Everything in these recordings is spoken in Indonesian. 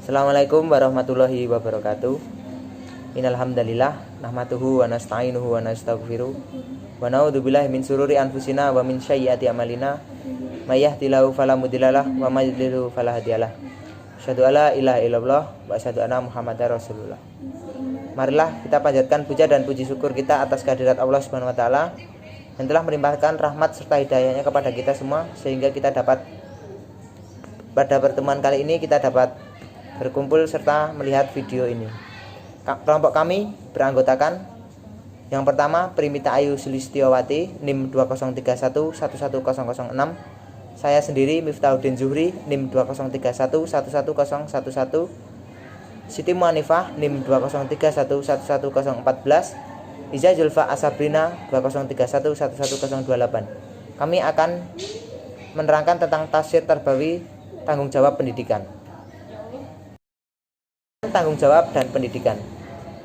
Assalamualaikum warahmatullahi wabarakatuh. Innal hamdalillah nahmaduhu wa nasta'inuhu wa nastaghfiruh wa na'udzubillahi min sururi anfusina wa min sayyiati a'malina. May yahdihillahu fala mudhillalah wa may yudhlil fala hadiyalah. Asyhadu alla ilaha illallah wa asyhadu anna Muhammadar Rasulullah. Marilah kita panjatkan puja dan puji syukur kita atas kehadirat Allah Subhanahu wa taala yang telah melimpahkan rahmat serta hidayahnya kepada kita semua, sehingga kita dapat pada pertemuan kali ini kita dapat berkumpul serta melihat video ini. Kelompok kami beranggotakan yang pertama Primita Ayu Sulistiowati NIM 203111006, saya sendiri Miftahudin Zuhri NIM 203111011, Siti Muanifah NIM 203111014, Iza Zulfa Asabrina 203111028. Kami akan menerangkan tentang tafsir Tarbawi, tanggung jawab pendidikan. Tanggung jawab dan pendidikan.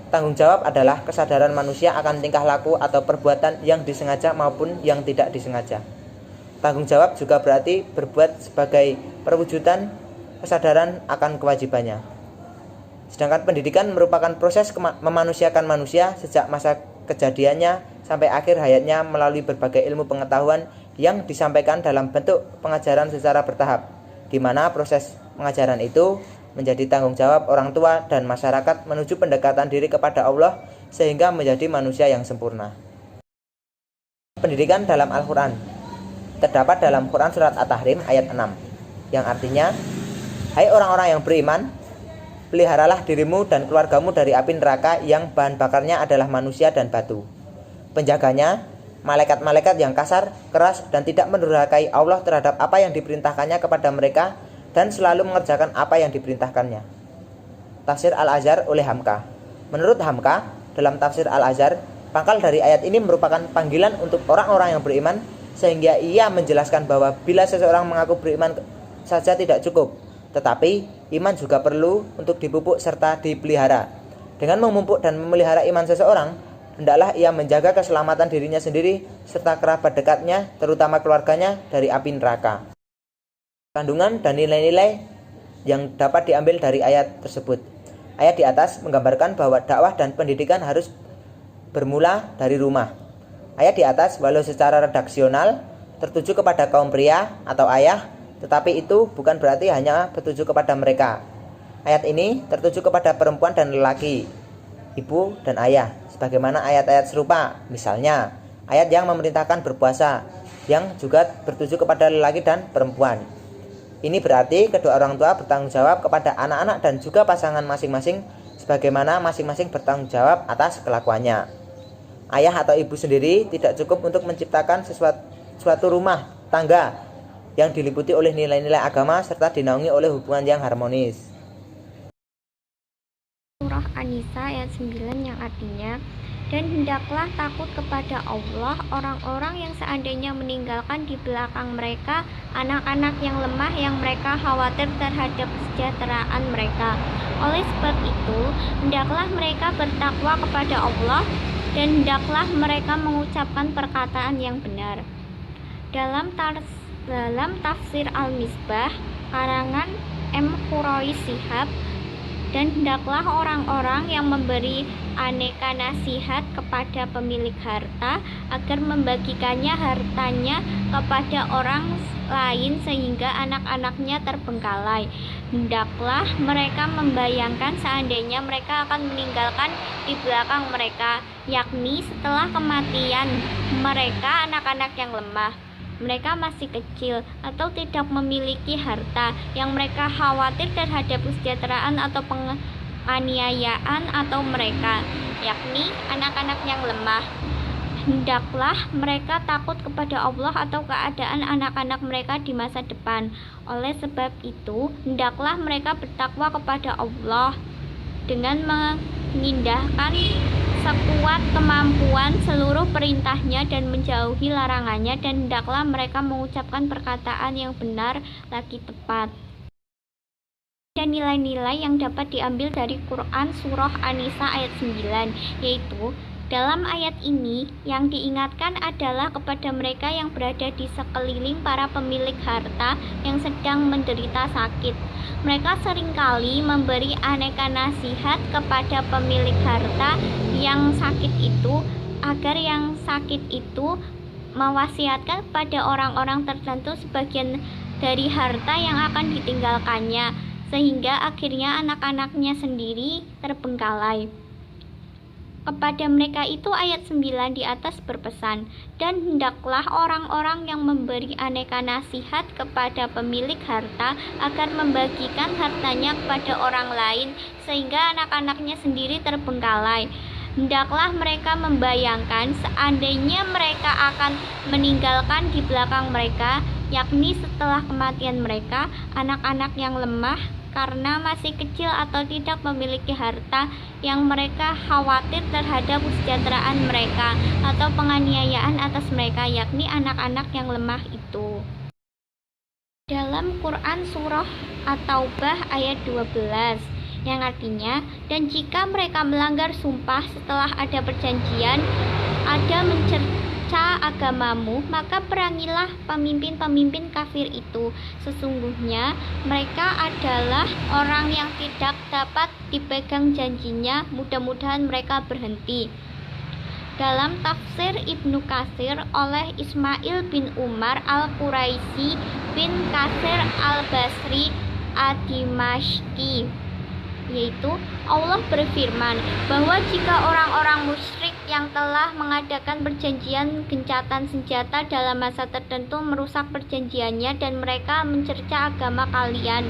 Tanggung jawab adalah kesadaran manusia akan tingkah laku atau perbuatan yang disengaja maupun yang tidak disengaja. Tanggung jawab juga berarti berbuat sebagai perwujudan kesadaran akan kewajibannya. Sedangkan pendidikan merupakan proses memanusiakan manusia sejak masa kejadiannya sampai akhir hayatnya melalui berbagai ilmu pengetahuan yang disampaikan dalam bentuk pengajaran secara bertahap, di mana proses pengajaran itu menjadi tanggung jawab orang tua dan masyarakat menuju pendekatan diri kepada Allah sehingga menjadi manusia yang sempurna. Pendidikan dalam Al-Quran terdapat dalam Quran Surat At-Tahrim ayat 6, yang artinya, hai orang-orang yang beriman, peliharalah dirimu dan keluargamu dari api neraka yang bahan bakarnya adalah manusia dan batu. Penjaganya, malaikat-malaikat yang kasar, keras, dan tidak mendurhakai Allah terhadap apa yang diperintahkannya kepada mereka dan selalu mengerjakan apa yang diperintahkannya. Tafsir Al-Azhar oleh Hamka. Menurut Hamka, dalam tafsir Al-Azhar, pangkal dari ayat ini merupakan panggilan untuk orang-orang yang beriman, sehingga ia menjelaskan bahwa bila seseorang mengaku beriman saja tidak cukup, tetapi iman juga perlu untuk dipupuk serta dipelihara. Dengan memupuk dan memelihara iman seseorang, hendaklah ia menjaga keselamatan dirinya sendiri serta kerabat dekatnya, terutama keluarganya, dari api neraka. Kandungan dan nilai-nilai yang dapat diambil dari ayat tersebut. Ayat di atas menggambarkan bahwa dakwah dan pendidikan harus bermula dari rumah. Ayat di atas walau secara redaksional tertuju kepada kaum pria atau ayah, tetapi itu bukan berarti hanya bertuju kepada mereka. Ayat ini tertuju kepada perempuan dan lelaki, ibu dan ayah, sebagaimana ayat-ayat serupa, misalnya ayat yang memerintahkan berpuasa, yang juga bertuju kepada lelaki dan perempuan. Ini berarti kedua orang tua bertanggung jawab kepada anak-anak dan juga pasangan masing-masing, sebagaimana masing-masing bertanggung jawab atas kelakuannya. Ayah atau ibu sendiri tidak cukup untuk menciptakan suatu rumah tangga yang diliputi oleh nilai-nilai agama serta dinaungi oleh hubungan yang harmonis. Surah An-Nisa ayat 9 yang artinya, dan hendaklah takut kepada Allah orang-orang yang seandainya meninggalkan di belakang mereka anak-anak yang lemah yang mereka khawatir terhadap kesejahteraan mereka. Oleh sebab itu, hendaklah mereka bertakwa kepada Allah dan hendaklah mereka mengucapkan perkataan yang benar. Dalam tafsir Al-Misbah karangan M. Quroi Shihab, dan hendaklah orang-orang yang memberi aneka nasihat kepada pemilik harta agar membagikannya hartanya kepada orang lain sehingga anak-anaknya terbengkalai. Hendaklah mereka membayangkan seandainya mereka akan meninggalkan di belakang mereka, yakni setelah kematian mereka anak-anak yang lemah, mereka masih kecil atau tidak memiliki harta yang mereka khawatir terhadap kesejahteraan atau penganiayaan atau mereka, yakni anak-anak yang lemah. Hendaklah mereka takut kepada Allah atau keadaan anak-anak mereka di masa depan. Oleh sebab itu, hendaklah mereka bertakwa kepada Allah dengan mengindahkan sekuat kemampuan seluruh perintahnya dan menjauhi larangannya, dan hendaklah mereka mengucapkan perkataan yang benar lagi tepat. Dan nilai-nilai yang dapat diambil dari Quran Surah An-Nisa ayat 9, yaitu Dalam ayat ini, yang diingatkan adalah kepada mereka yang berada di sekeliling para pemilik harta yang sedang menderita sakit. Mereka seringkali memberi aneka nasihat kepada pemilik harta yang sakit itu, agar yang sakit itu mewasiatkan kepada orang-orang tertentu sebagian dari harta yang akan ditinggalkannya, sehingga akhirnya anak-anaknya sendiri terbengkalai. Kepada mereka itu ayat 9 di atas berpesan, dan hendaklah orang-orang yang memberi aneka nasihat kepada pemilik harta agar membagikan hartanya kepada orang lain, sehingga anak-anaknya sendiri terbengkalai. Hendaklah mereka membayangkan seandainya mereka akan meninggalkan di belakang mereka, yakni setelah kematian mereka, anak-anak yang lemah karena masih kecil atau tidak memiliki harta, yang mereka khawatir terhadap kesejahteraan mereka atau penganiayaan atas mereka, yakni anak-anak yang lemah itu. Dalam Quran Surah At-Taubah ayat 12, yang artinya, dan jika mereka melanggar sumpah setelah ada perjanjian, ada mencerca agamamu, maka perangilah pemimpin-pemimpin kafir itu. Sesungguhnya mereka adalah orang yang tidak dapat dipegang janjinya, mudah-mudahan mereka berhenti. Dalam tafsir Ibnu Katsir oleh Ismail bin Umar al-Quraisy bin Katsir al-Basri ad-Dimashqi, yaitu Allah berfirman bahwa jika orang-orang musyrik yang telah mengadakan perjanjian gencatan senjata dalam masa tertentu merusak perjanjiannya dan mereka mencerca agama kalian,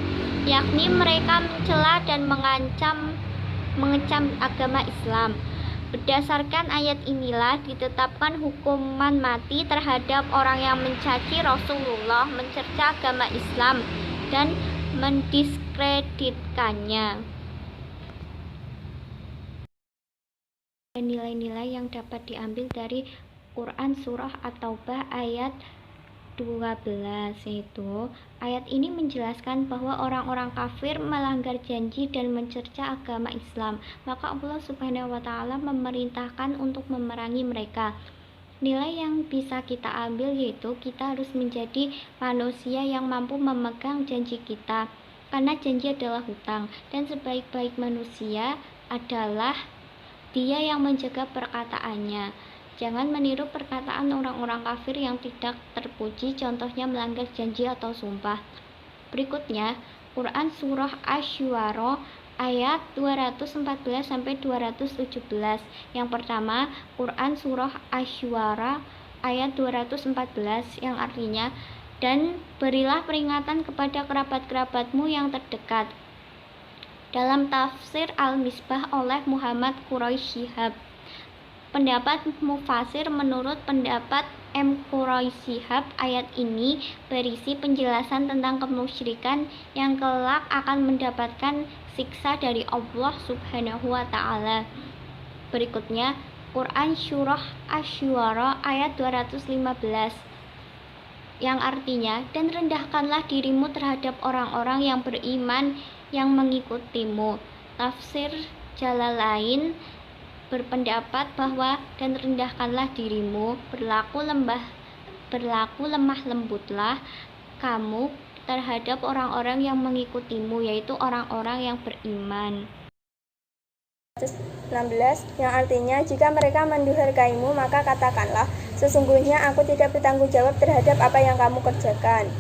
yakni mereka mencela dan mengecam agama Islam, berdasarkan ayat inilah ditetapkan hukuman mati terhadap orang yang mencaci Rasulullah, mencerca agama Islam, dan mendiskreditkannya. Nilai-nilai yang dapat diambil dari Quran Surah At-Taubah ayat 12, yaitu ayat ini menjelaskan bahwa orang-orang kafir melanggar janji dan mencerca agama Islam, maka Allah Subhanahu wa Ta'ala memerintahkan untuk memerangi mereka. Nilai yang bisa kita ambil yaitu kita harus menjadi manusia yang mampu memegang janji kita, karena janji adalah hutang, dan sebaik-baik manusia adalah dia yang menjaga perkataannya. Jangan meniru perkataan orang-orang kafir yang tidak terpuji, contohnya melanggar janji atau sumpah. Berikutnya, Quran Surah Asy-Syu'ara ayat 214-217. Yang pertama, Quran Surah Asy-Syu'ara ayat 214, yang artinya, dan berilah peringatan kepada kerabat-kerabatmu yang terdekat. Dalam tafsir Al-Misbah oleh Muhammad Quraisy Shihab, pendapat mufasir menurut pendapat M. Quraisy Shihab, ayat ini berisi penjelasan tentang kemusyrikan yang kelak akan mendapatkan siksa dari Allah Subhanahu wa Ta'ala. Berikutnya, Quran Surah Asy-Syu'ara ayat 215, yang artinya, dan rendahkanlah dirimu terhadap orang-orang yang beriman yang mengikutimu. Tafsir Jalalain berpendapat bahwa dan rendahkanlah dirimu, berlaku lemah lembutlah kamu terhadap orang-orang yang mengikutimu, yaitu orang-orang yang beriman. 16, yang artinya, jika mereka mendurhakaimu, maka katakanlah, sesungguhnya aku tidak bertanggung jawab terhadap apa yang kamu kerjakan.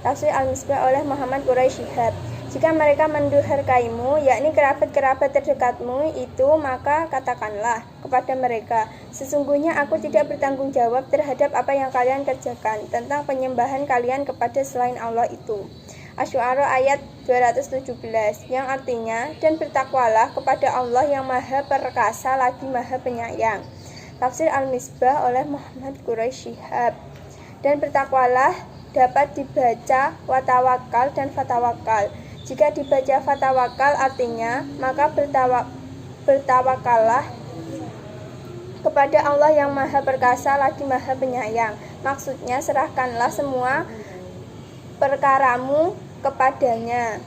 Tafsir Al-Misbah oleh Muhammad Quraisy Shihab, jika mereka mendurhakaimu, yakni kerabat-kerabat terdekatmu itu, maka katakanlah kepada mereka, sesungguhnya aku tidak bertanggung jawab terhadap apa yang kalian kerjakan tentang penyembahan kalian kepada selain Allah itu. Asy-Syu'ara ayat 217, yang artinya, dan bertakwalah kepada Allah yang maha perkasa lagi maha penyayang. Tafsir Al-Misbah oleh Muhammad Quraisy Shihab, dan bertakwalah dapat dibaca watawakal dan fatawakal. Jika dibaca fatawakal artinya, maka bertawakallah kepada Allah yang maha perkasa lagi maha penyayang. Maksudnya, serahkanlah semua perkaramu kepadanya.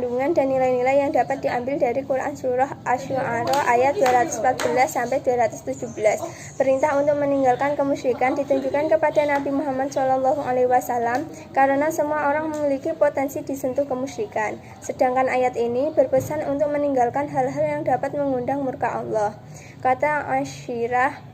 kandungan dan nilai-nilai yang dapat diambil dari Quran Surah Asy-Syu'ara ayat 214-217. Perintah untuk meninggalkan kemusyrikan ditunjukkan kepada Nabi Muhammad SAW karena semua orang memiliki potensi disentuh kemusyrikan. Sedangkan ayat ini berpesan untuk meninggalkan hal-hal yang dapat mengundang murka Allah. Kata Asyirah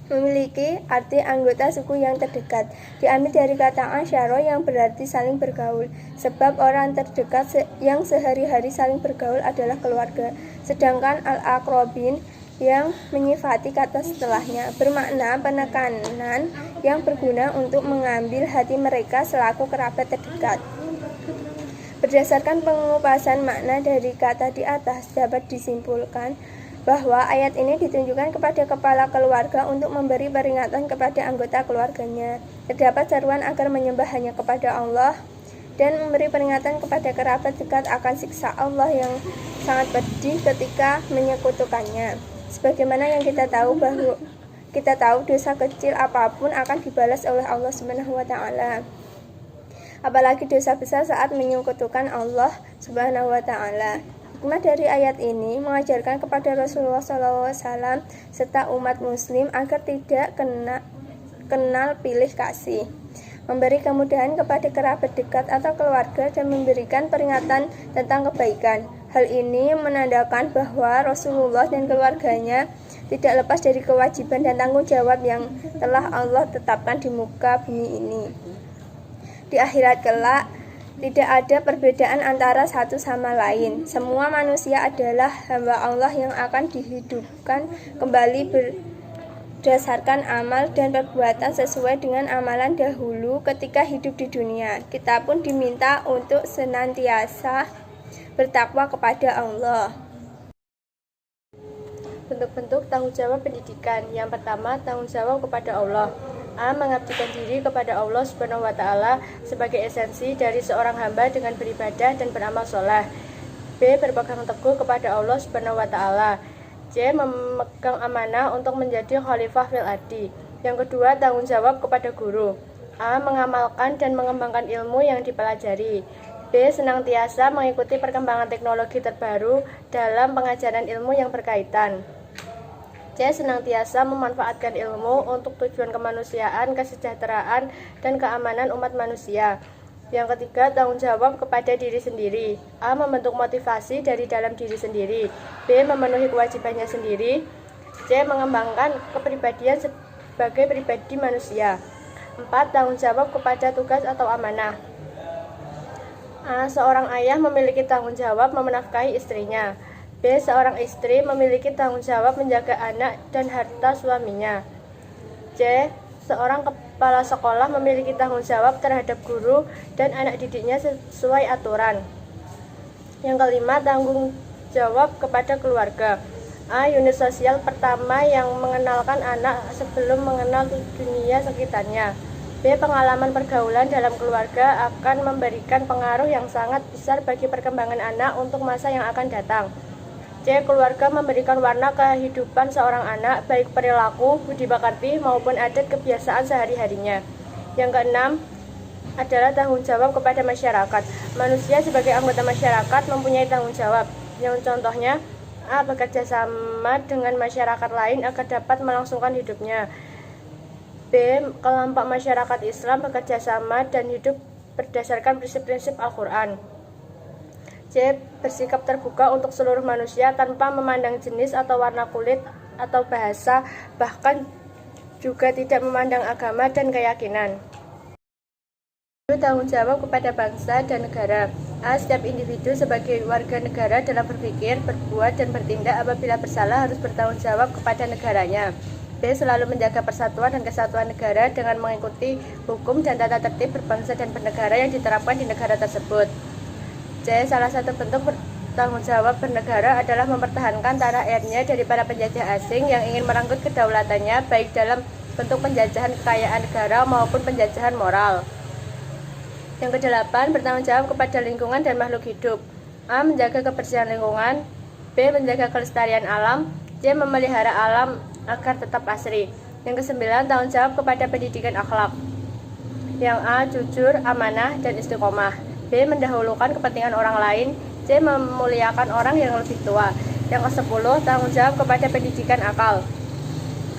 memiliki arti anggota suku yang terdekat. Diambil dari kata asyara yang berarti saling bergaul. Sebab orang terdekat yang sehari-hari saling bergaul adalah keluarga. Sedangkan al-aqrabin yang menyifati kata setelahnya bermakna penekanan yang berguna untuk mengambil hati mereka selaku kerabat terdekat. Berdasarkan pengupasan makna dari kata di atas dapat disimpulkan bahwa ayat ini ditunjukkan kepada kepala keluarga untuk memberi peringatan kepada anggota keluarganya. Terdapat seruan agar menyembah hanya kepada Allah dan memberi peringatan kepada kerabat dekat akan siksa Allah yang sangat pedih ketika menyekutukannya. Sebagaimana yang kita tahu dosa kecil apapun akan dibalas oleh Allah Subhanahu wa taala. Apalagi dosa besar saat menyekutukan Allah Subhanahu wa taala. Hikmah dari ayat ini mengajarkan kepada Rasulullah SAW serta umat muslim agar tidak kenal pilih kasih, memberi kemudahan kepada kerabat dekat atau keluarga, dan memberikan peringatan tentang kebaikan. Hal ini menandakan bahwa Rasulullah dan keluarganya tidak lepas dari kewajiban dan tanggung jawab yang telah Allah tetapkan di muka bumi ini. Di akhirat kelak, tidak ada perbedaan antara satu sama lain. Semua manusia adalah hamba Allah yang akan dihidupkan kembali berdasarkan amal dan perbuatan sesuai dengan amalan dahulu ketika hidup di dunia. Kita pun diminta untuk senantiasa bertakwa kepada Allah. Bentuk-bentuk tanggung jawab pendidikan. Yang pertama, tanggung jawab kepada Allah. A. Mengabdikan diri kepada Allah Subhanahu wa taala sebagai esensi dari seorang hamba dengan beribadah dan beramal soleh. B. Berpegang teguh kepada Allah Subhanahu wa taala. C. Memegang amanah untuk menjadi khalifah fil ardi. Yang kedua, tanggung jawab kepada guru. A. Mengamalkan dan mengembangkan ilmu yang dipelajari. B. Senantiasa mengikuti perkembangan teknologi terbaru dalam pengajaran ilmu yang berkaitan. C. Senantiasa memanfaatkan ilmu untuk tujuan kemanusiaan, kesejahteraan, dan keamanan umat manusia. Yang ketiga, tanggung jawab kepada diri sendiri. A. Membentuk motivasi dari dalam diri sendiri. B. Memenuhi kewajibannya sendiri. C. Mengembangkan kepribadian sebagai pribadi manusia. 4. Tanggung jawab kepada tugas atau amanah. A. Seorang ayah memiliki tanggung jawab menafkahi istrinya. B. Seorang istri memiliki tanggung jawab menjaga anak dan harta suaminya. C. Seorang kepala sekolah memiliki tanggung jawab terhadap guru dan anak didiknya sesuai aturan. Yang kelima, tanggung jawab kepada keluarga. A. Unit sosial pertama yang mengenalkan anak sebelum mengenal dunia sekitarnya. B. Pengalaman pergaulan dalam keluarga akan memberikan pengaruh yang sangat besar bagi perkembangan anak untuk masa yang akan datang. C. Keluarga memberikan warna kehidupan seorang anak, baik perilaku, budi pekerti, maupun adat kebiasaan sehari-harinya. Yang keenam adalah tanggung jawab kepada masyarakat. Manusia sebagai anggota masyarakat mempunyai tanggung jawab. Yang contohnya, A. Bekerja sama dengan masyarakat lain agar dapat melangsungkan hidupnya. B. Kelompok masyarakat Islam bekerja sama dan hidup berdasarkan prinsip-prinsip Al-Quran. C. Bersikap terbuka untuk seluruh manusia tanpa memandang jenis atau warna kulit atau bahasa, bahkan juga tidak memandang agama dan keyakinan. Tanggung jawab kepada bangsa dan negara. A. Setiap individu sebagai warga negara dalam berpikir, berbuat, dan bertindak apabila bersalah harus bertanggung jawab kepada negaranya. B. Selalu menjaga persatuan dan kesatuan negara dengan mengikuti hukum dan tata tertib berbangsa dan bernegara yang diterapkan di negara tersebut. C. Salah satu bentuk bertanggung jawab bernegara adalah mempertahankan tanah airnya dari para penjajah asing yang ingin merenggut kedaulatannya, baik dalam bentuk penjajahan kekayaan negara maupun penjajahan moral. Yang kedelapan, bertanggung jawab kepada lingkungan dan makhluk hidup. A. Menjaga kebersihan lingkungan. B. Menjaga kelestarian alam. C. Memelihara alam agar tetap asri. Yang kesembilan, tanggung jawab kepada pendidikan akhlak. Yang A. Jujur, amanah, dan istiqomah. B. Mendahulukan kepentingan orang lain. C. Memuliakan orang yang lebih tua. Yang ke-10, tanggung jawab kepada pendidikan akal.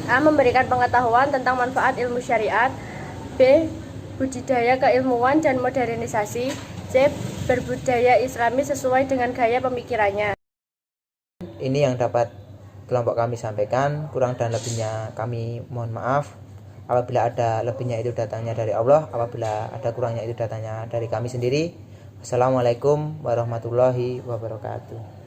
A. Memberikan pengetahuan tentang manfaat ilmu syariat. B. Budidaya keilmuan dan modernisasi. C. Berbudaya islami sesuai dengan gaya pemikirannya. Ini yang dapat kelompok kami sampaikan. Kurang dan lebihnya kami mohon maaf. Apabila ada lebihnya itu datangnya dari Allah, apabila ada kurangnya itu datangnya dari kami sendiri. Wassalamualaikum warahmatullahi wabarakatuh.